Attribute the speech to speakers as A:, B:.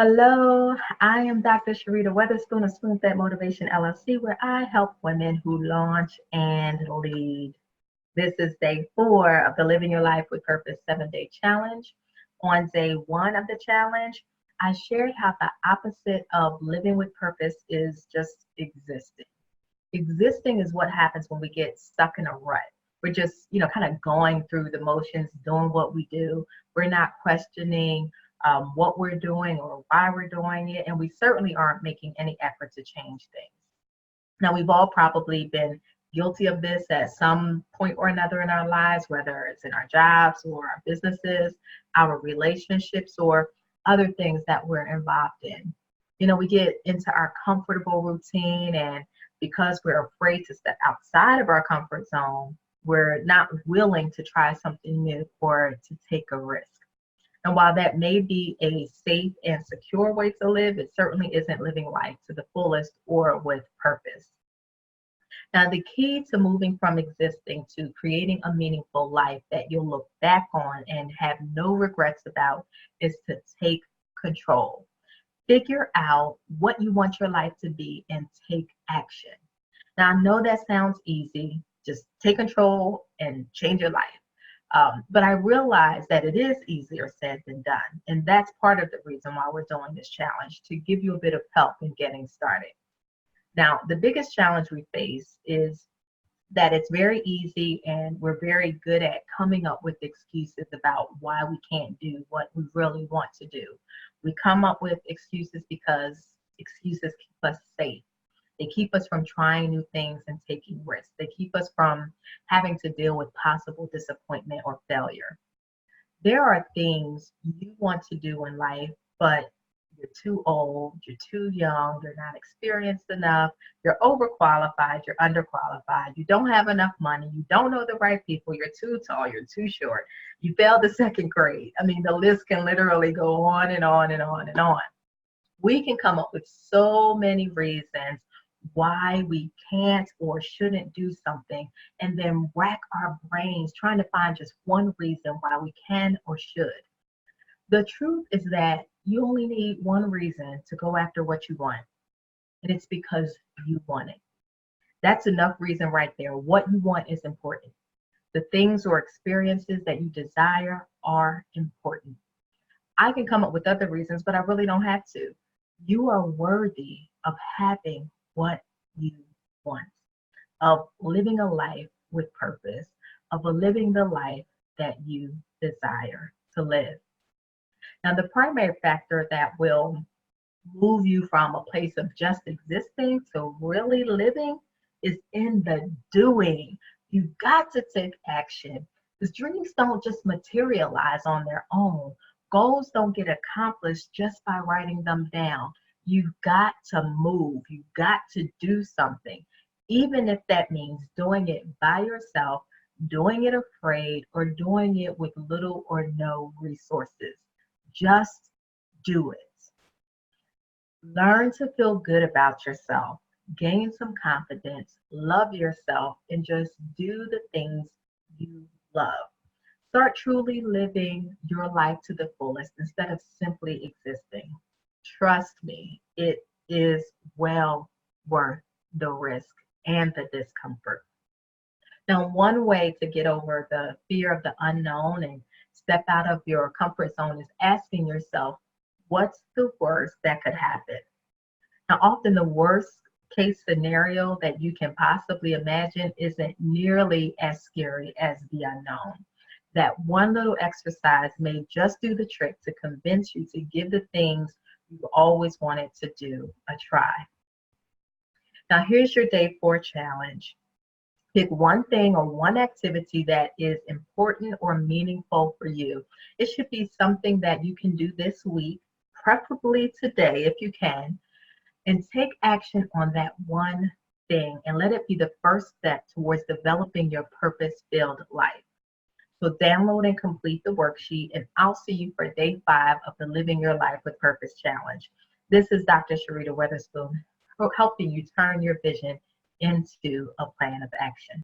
A: Hello, I am Dr. Sharita Weatherspoon of Spoonfed Motivation LLC, where I help women who launch and lead. This is day 4 of the Living Your Life with Purpose 7-day challenge. On day 1 of the challenge, I shared how the opposite of living with purpose is just existing. Existing is what happens when we get stuck in a rut. We're just, kind of going through the motions, doing what we do. We're not questioning what we're doing or why we're doing it. And we certainly aren't making any effort to change things. Now, we've all probably been guilty of this at some point or another in our lives, whether it's in our jobs or our businesses, our relationships, or other things that we're involved in. We get into our comfortable routine, and because we're afraid to step outside of our comfort zone, we're not willing to try something new or to take a risk. And while that may be a safe and secure way to live, it certainly isn't living life to the fullest or with purpose. Now, the key to moving from existing to creating a meaningful life that you'll look back on and have no regrets about is to take control. Figure out what you want your life to be and take action. Now, I know that sounds easy. Just take control and change your life. But I realize that it is easier said than done. And that's part of the reason why we're doing this challenge, to give you a bit of help in getting started. Now, the biggest challenge we face is that it's very easy and we're very good at coming up with excuses about why we can't do what we really want to do. We come up with excuses because excuses keep us safe. They keep us from trying new things and taking risks. They keep us from having to deal with possible disappointment or failure. There are things you want to do in life, but you're too old, you're too young, you're not experienced enough, you're overqualified, you're underqualified, you don't have enough money, you don't know the right people, you're too tall, you're too short, you failed the second grade. I mean, the list can literally go on and on and on and on. We can come up with so many reasons why we can't or shouldn't do something, and then rack our brains trying to find just one reason why we can or should. The truth is that you only need one reason to go after what you want, and it's because you want it. That's enough reason right there. What you want is important. The things or experiences that you desire are important. I can come up with other reasons, but I really don't have to. You are worthy of having what you want, of living a life with purpose, of living the life that you desire to live. Now, the primary factor that will move you from a place of just existing to really living is in the doing. You've got to take action, because dreams don't just materialize on their own. Goals don't get accomplished just by writing them down. You've got to move. You've got to do something, even if that means doing it by yourself, doing it afraid, or doing it with little or no resources. Just do it. Learn to feel good about yourself, gain some confidence, love yourself, and just do the things you love. Start truly living your life to the fullest instead of simply existing. Trust me, it is well worth the risk and the discomfort. Now, one way to get over the fear of the unknown and step out of your comfort zone is asking yourself, what's the worst that could happen? Now, often the worst case scenario that you can possibly imagine isn't nearly as scary as the unknown. That one little exercise may just do the trick to convince you to give the things you've always wanted to do a try. Now, here's your day 4 challenge. Pick one thing or one activity that is important or meaningful for you. It should be something that you can do this week, preferably today if you can, and take action on that one thing and let it be the first step towards developing your purpose-filled life. So download and complete the worksheet, and I'll see you for day 5 of the Living Your Life with Purpose Challenge. This is Dr. Sharita Weatherspoon, helping you turn your vision into a plan of action.